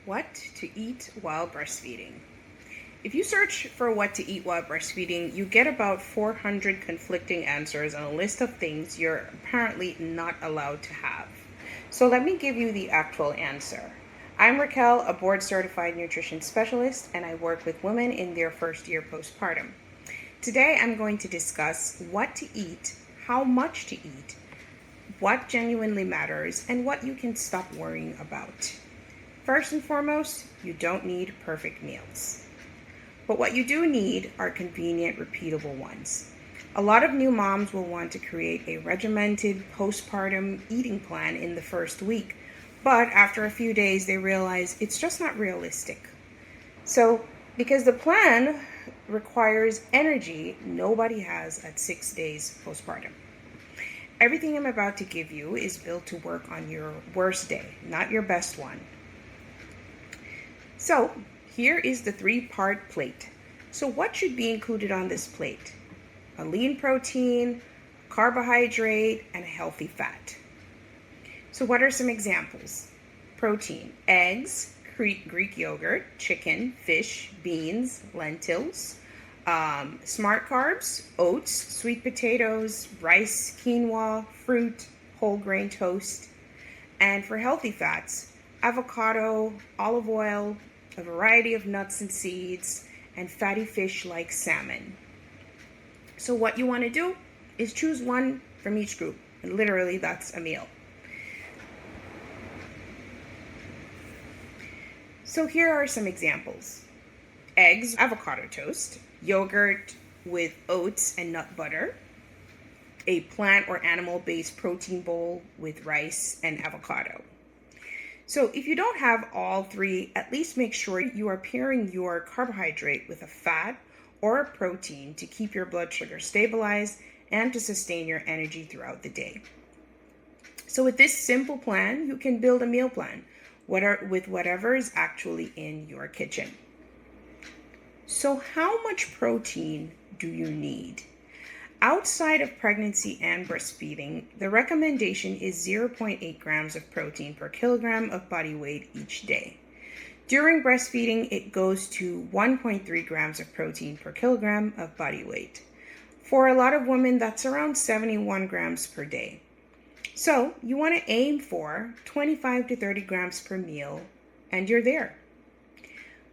What to eat while breastfeeding. If you search for what to eat while breastfeeding, you get about 400 conflicting answers on a list of things you're apparently not allowed to have. So let me give you the actual answer. I'm Raquel, a board certified nutrition specialist, and I work with women in their first year postpartum. Today I'm going to discuss what to eat, how much to eat, what genuinely matters, and what you can stop worrying about. First and foremost, you don't need perfect meals. But what you do need are convenient, repeatable ones. A lot of new moms will want to create a regimented postpartum eating plan in the first week, but after a few days they realize it's just not realistic. So, because the plan requires energy nobody has at 6 days postpartum. Everything I'm about to give you is built to work on your worst day, not your best one. So, here is the 3-part plate. So what should be included on this plate? A lean protein, carbohydrate, and a healthy fat. So what are some examples? Protein: eggs, Greek yogurt, chicken, fish, beans, lentils. Smart carbs: oats, sweet potatoes, rice, quinoa, fruit, whole grain toast. And for healthy fats: avocado, olive oil, a variety of nuts and seeds, and fatty fish like salmon. So what you want to do is choose one from each group, and literally that's a meal. So here are some examples: eggs, avocado toast, yogurt with oats and nut butter, a plant or animal-based protein bowl with rice and avocado. So if you don't have all three, at least make sure you are pairing your carbohydrate with a fat or a protein to keep your blood sugar stabilized and to sustain your energy throughout the day. So with this simple plan, you can build a meal plan with whatever is actually in your kitchen. So how much protein do you need? Outside of pregnancy and breastfeeding, the recommendation is 0.8 grams of protein per kilogram of body weight each day. During breastfeeding, it goes to 1.3 grams of protein per kilogram of body weight. For a lot of women, that's around 71 grams per day. So you want to aim for 25 to 30 grams per meal, and you're there.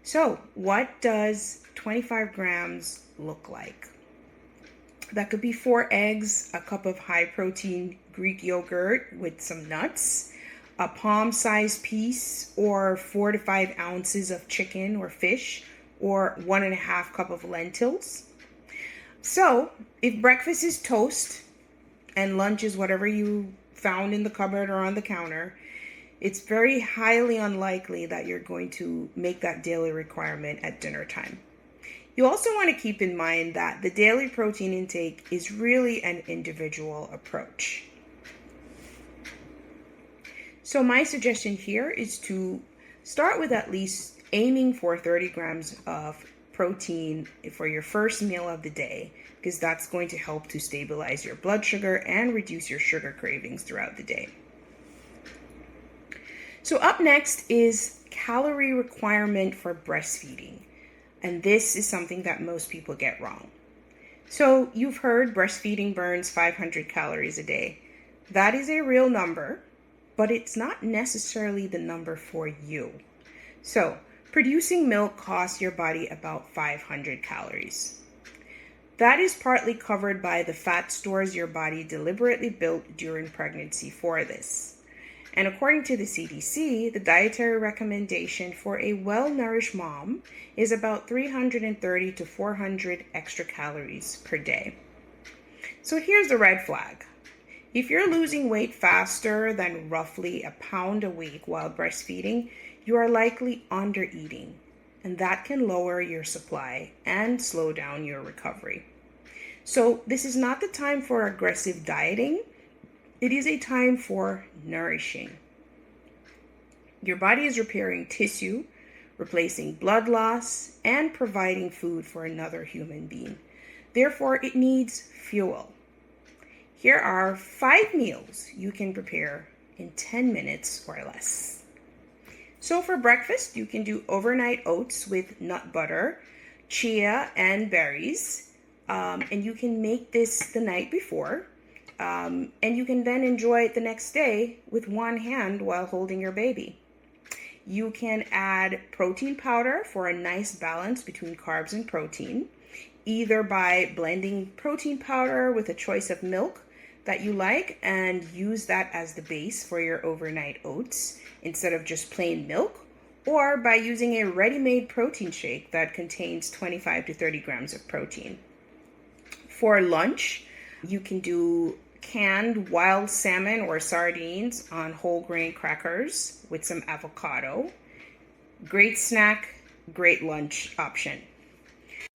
So what does 25 grams look like? That could be 4 eggs, a cup of high-protein Greek yogurt with some nuts, a palm-sized piece, or 4 to 5 ounces of chicken or fish, or 1.5 cup of lentils. So, if breakfast is toast and lunch is whatever you found in the cupboard or on the counter, it's very highly unlikely that you're going to make that daily requirement at dinner time. You also want to keep in mind that the daily protein intake is really an individual approach. So my suggestion here is to start with at least aiming for 30 grams of protein for your first meal of the day, because that's going to help to stabilize your blood sugar and reduce your sugar cravings throughout the day. So up next is calorie requirement for breastfeeding. And this is something that most people get wrong. So you've heard breastfeeding burns 500 calories a day. That is a real number, but it's not necessarily the number for you. So producing milk costs your body about 500 calories. That is partly covered by the fat stores your body deliberately built during pregnancy for this. And according to the CDC, the dietary recommendation for a well-nourished mom is about 330 to 400 extra calories per day. So here's the red flag. If you're losing weight faster than roughly a pound a week while breastfeeding, you are likely under-eating, and that can lower your supply and slow down your recovery. So this is not the time for aggressive dieting. It is a time for nourishing. Your body is repairing tissue, replacing blood loss, and providing food for another human being. Therefore, it needs fuel. Here are 5 meals you can prepare in 10 minutes or less. So So for breakfast, you can do overnight oats with nut butter, chia, and berries. And you can make this the night before. And you can then enjoy it the next day with one hand while holding your baby. You can add protein powder for a nice balance between carbs and protein, either by blending protein powder with a choice of milk that you like and use that as the base for your overnight oats instead of just plain milk, or by using a ready-made protein shake that contains 25 to 30 grams of protein. For lunch, you can do canned wild salmon or sardines on whole grain crackers with some avocado. Great snack, great lunch option.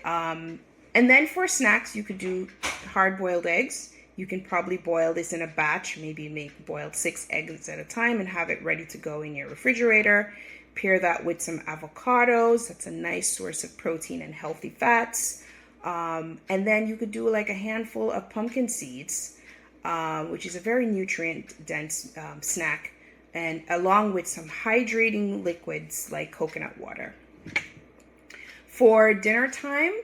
And then for snacks, you could do hard-boiled eggs. You can probably boil this in a batch, maybe boil 6 eggs at a time and have it ready to go in your refrigerator. Pair that with some avocados. That's a nice source of protein and healthy fats. And then you could do like a handful of pumpkin seeds, which is a very nutrient-dense snack, and along with some hydrating liquids like coconut water. For dinner time,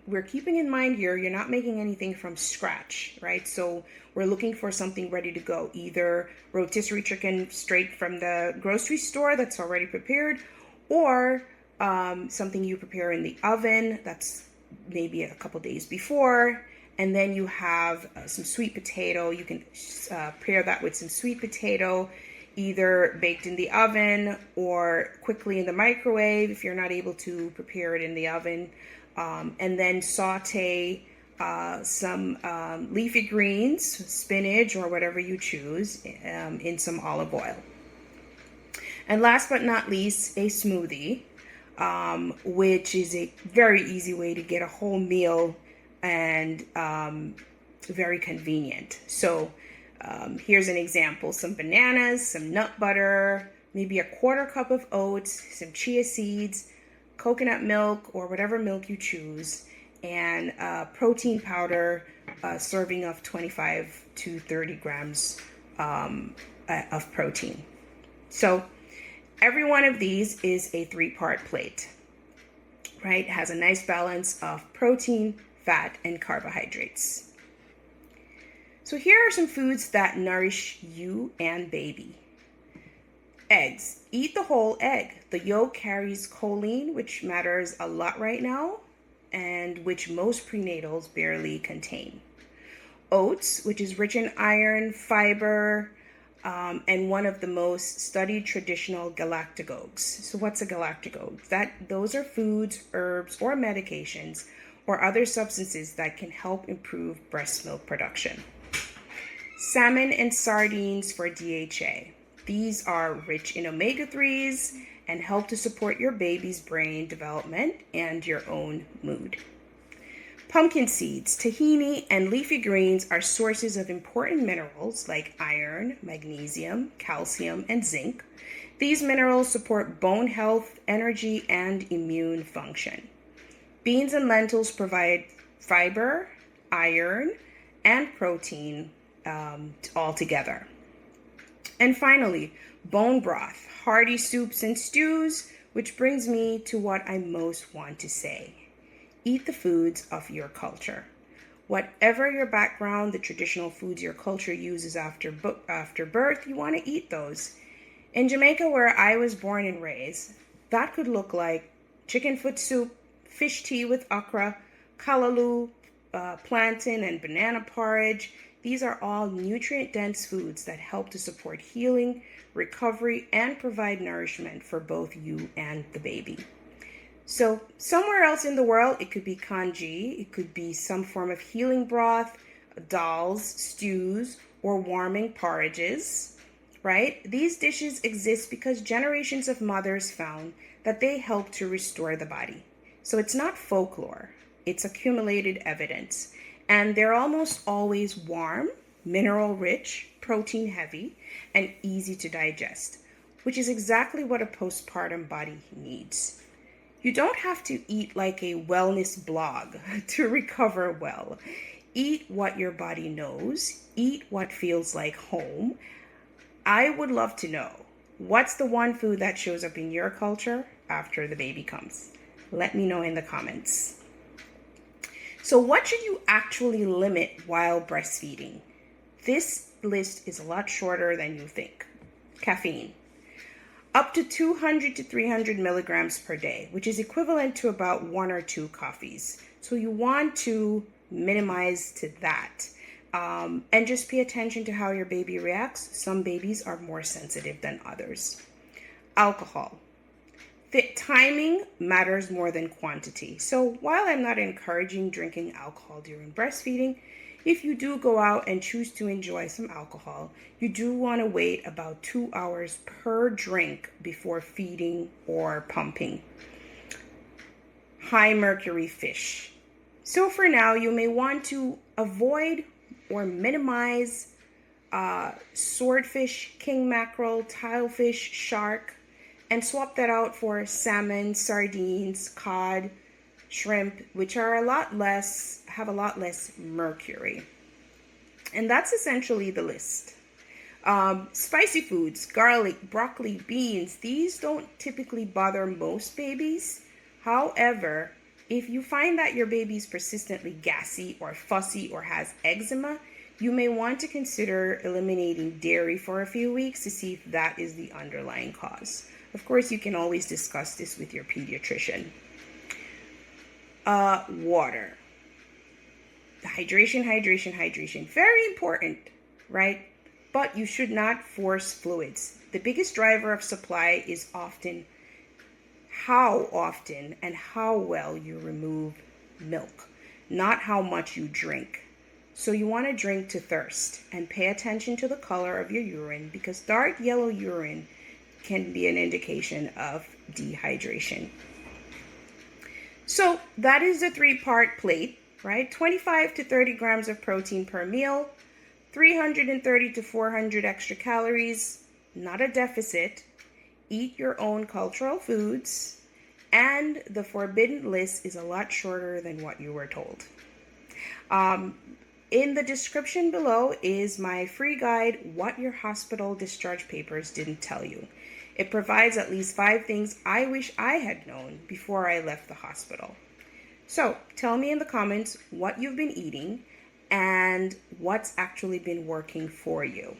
we're keeping in mind here, you're not making anything from scratch, right? So we're looking for something ready to go, either rotisserie chicken straight from the grocery store that's already prepared, or something you prepare in the oven that's maybe a couple days before. And then you have some sweet potato. You can pair that with some sweet potato, either baked in the oven or quickly in the microwave if you're not able to prepare it in the oven. And then saute some leafy greens, spinach, or whatever you choose, in some olive oil. And last but not least, a smoothie, which is a very easy way to get a whole meal and very convenient. So here's an example: some bananas, some nut butter, maybe a quarter cup of oats, some chia seeds, coconut milk or whatever milk you choose, and protein powder, serving of 25 to 30 grams of protein. So every one of these is a 3-part plate, right? It has a nice balance of protein, fat, and carbohydrates. So here are some foods that nourish you and baby. Eggs. Eat the whole egg. The yolk carries choline, which matters a lot right now, and which most prenatals barely contain. Oats, which is rich in iron, fiber, and one of the most studied traditional galactagogues. So what's a galactagogue? Those are foods, herbs, or medications or other substances that can help improve breast milk production. Salmon and sardines for DHA. These are rich in omega-3s and help to support your baby's brain development and your own mood. Pumpkin seeds, tahini, and leafy greens are sources of important minerals like iron, magnesium, calcium, and zinc. These minerals support bone health, energy, and immune function. Beans and lentils provide fiber, iron, and protein all together. And finally, bone broth, hearty soups and stews, which brings me to what I most want to say. Eat the foods of your culture. Whatever your background, the traditional foods your culture uses after birth, you want to eat those. In Jamaica, where I was born and raised, that could look like chicken foot soup, fish tea with okra, callaloo, plantain, and banana porridge. These are all nutrient-dense foods that help to support healing, recovery, and provide nourishment for both you and the baby. So somewhere else in the world, it could be congee, it could be some form of healing broth, dals, stews, or warming porridges, right? These dishes exist because generations of mothers found that they help to restore the body. So it's not folklore, it's accumulated evidence. And they're almost always warm, mineral-rich, protein-heavy, and easy to digest, which is exactly what a postpartum body needs. You don't have to eat like a wellness blog to recover well. Eat what your body knows. Eat what feels like home. I would love to know, What's the one food that shows up in your culture after the baby comes? Let me know in the comments. So what should you actually limit while breastfeeding? This list is a lot shorter than you think. Caffeine. Up to 200 to 300 milligrams per day, which is equivalent to about 1 or 2 coffees. So you want to minimize to that. And just pay attention to how your baby reacts. Some babies are more sensitive than others. Alcohol. Timing matters more than quantity. So while I'm not encouraging drinking alcohol during breastfeeding, if you do go out and choose to enjoy some alcohol, you do want to wait about 2 hours per drink before feeding or pumping. High mercury fish. So for now, you may want to avoid or minimize swordfish, king mackerel, tilefish, shark, and swap that out for salmon, sardines, cod, shrimp, which are have a lot less mercury. And that's essentially the list. Spicy foods, garlic, broccoli, beans, these don't typically bother most babies. However, if you find that your baby is persistently gassy or fussy or has eczema, you may want to consider eliminating dairy for a few weeks to see if that is the underlying cause. Of course, you can always discuss this with your pediatrician. Water. Hydration. Very important, right? But you should not force fluids. The biggest driver of supply is often how often and how well you remove milk, not how much you drink. So you want to drink to thirst and pay attention to the color of your urine, because dark yellow urine can be an indication of dehydration. So that is a 3-part plate, right? 25 to 30 grams of protein per meal, 330 to 400 extra calories, not a deficit. Eat your own cultural foods, and the forbidden list is a lot shorter than what you were told. In the description below is my free guide, What Your Hospital Discharge Papers Didn't Tell You. It provides at least 5 things I wish I had known before I left the hospital. So tell me in the comments what you've been eating and what's actually been working for you.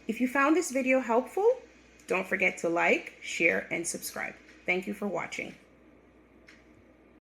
If you found this video helpful, don't forget to like, share, and subscribe. Thank you for watching.